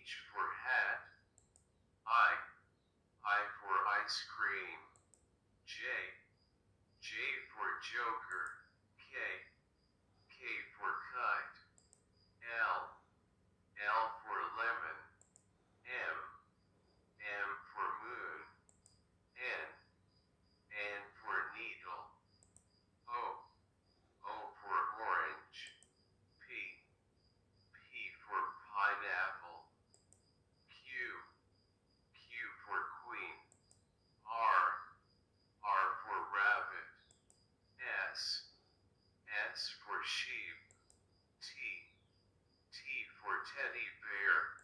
H for hat. I for ice cream. J for joker. K for kite. L for lemon. M for moon. N for needle. O for orange. P for pineapple. Q for queen. R for rabbit. S for sheep. T for teddy bear.